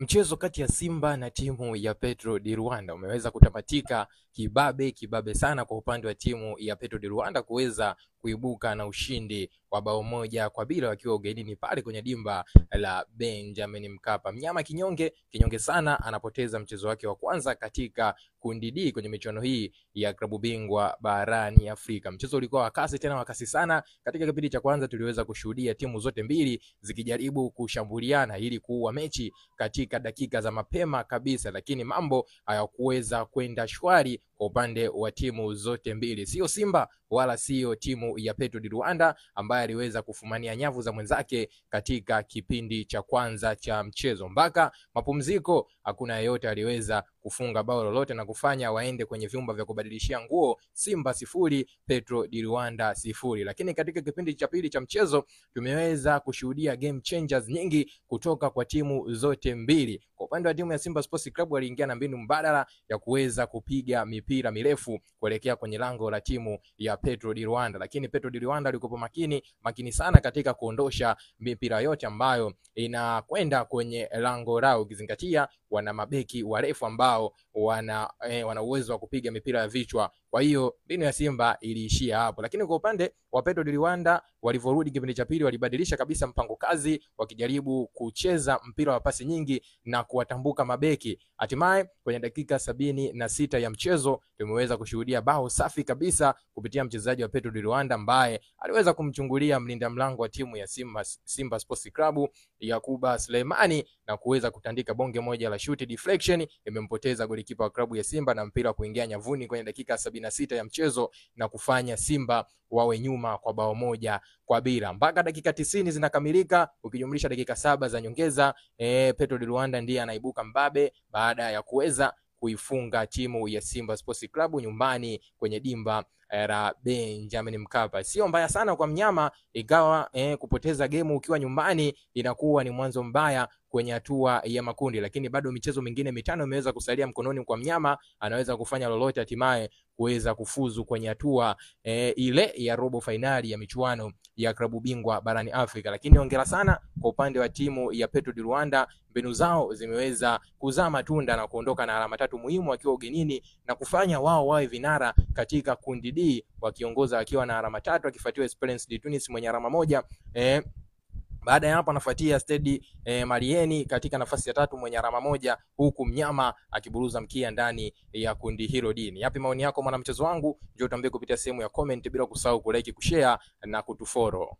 Mchezo kati ya Simba na timu ya Petro di Rwanda umeweza kutamatika kibabe sana kwa upande wa timu ya Petro di Rwanda kuweza kuibuka na ushindi wa bao 1-0 wakiwa ugenini pale kwenye dimba la Benjamin Mkapa. Mnyama kinyonge sana anapoteza mchezo wake wa kwanza katika kundi D kwenye michuano hii ya klabu bingwa barani Afrika. Mchezo ulikuwa wakasi sana. Katika kipindi cha kwanza tuliweza kushuhudia timu zote mbili zikijaribu kushambuliana ili kuua mechi katika dakika za mapema kabisa, lakini mambo hayakuweza kwenda shwari kwa upande wa timu zote mbili. Sio Simba wala sio timu ya Petro di Rwanda ambaye aliweza kufumania nyavu za mwenzake katika kipindi cha kwanza cha mchezo. Mpaka mapumziko hakuna yeyote aliweza kufunga bao lolote na kufanya waende kwenye vyumba vya kubadilishia nguo. Simba 0 Petro di Rwanda 0. Lakini katika kipindi cha pili cha mchezo tumeweza kushuhudia game changers nyingi kutoka kwa timu zote mbili. Kwa upande wa timu ya Simba Sports Club waliingia na mbinu mbadala ya kuweza kupiga mipira mirefu kuelekea kwenye lango la timu ya Petro di Rwanda, lakini Petro di Rwanda walikuwa makini sana katika kuondosha mipira yote ambayo inakwenda kwenye lango lao, ukizingatia wana mabeki warefu ambao wana uwezo wa kupiga mipira ya vichwa. Kwa hiyo mbinu ya Simba iliishia hapo, lakini kwa upande wa Petro di Rwanda walivyorudi kipindi cha pili walibadilisha kabisa mpango kazi, wakijaribu kucheza mpira wa pasi nyingi na kuwatambuka mabeki. Hatimaye kwenye dakika 76 ya mchezo tumeweza kushuhudia bao safi kabisa kupitia mchezaji wa Petro di Rwanda ambaye aliweza kumchungulia mlinda mlango wa timu ya Simba Sports Club Yakuba Suleimani na kuweza kutandika bonge moja la shoot deflection, imempoteza golikipa wa klabu ya Simba na mpira kuingia nyavuni kwenye dakika 76 ya mchezo na kufanya Simba wawe nyuma kwa bao 1-0 mpaka dakika 90 zinakamilika. Ukijumlisha dakika 7 za nyongeza, Petro di Rwanda ndiye anaibuka mbabe baada ya kuweza kuifunga timu ya Simba Sports Club nyumbani kwenye dimba la Benjamin Mkapa. Sio mbaya sana kwa mnyama, ingawa kupoteza game ukiwa nyumbani inakuwa ni mwanzo mbaya kwenye hatua ya makundi, lakini bado michezo mingine mitano imeweza kusalia mkononi kwa mnyama. Anaweza kufanya lolote hatimaye kuweza kufuzu kwenye hatua ile ya robo finali ya michuano ya klabu bingwa barani Afrika. Lakini hongera sana kwa upande wa timu ya Petro di Rwanda, mbinu zao zimeweza kuzaa matunda na kuondoka na alama 3 muhimu wakiwa ugenini na kufanya wao wawe vinara katika kundi D, wakiongoza wakiwa na alama 3 akifuatiwa Esperance de Tunis mwenye alama 1. Baada ya hapo anafuatia Stade Marieni katika nafasi ya 3 mwenye alama 1, huku mnyama akiburuza mkia ndani ya kundi hilo D. Yapi maoni yako mwana mchezo wangu? Njoo tuambie kupitia sehemu ya comment, bila kusahau kulike, kushare na kutufollow.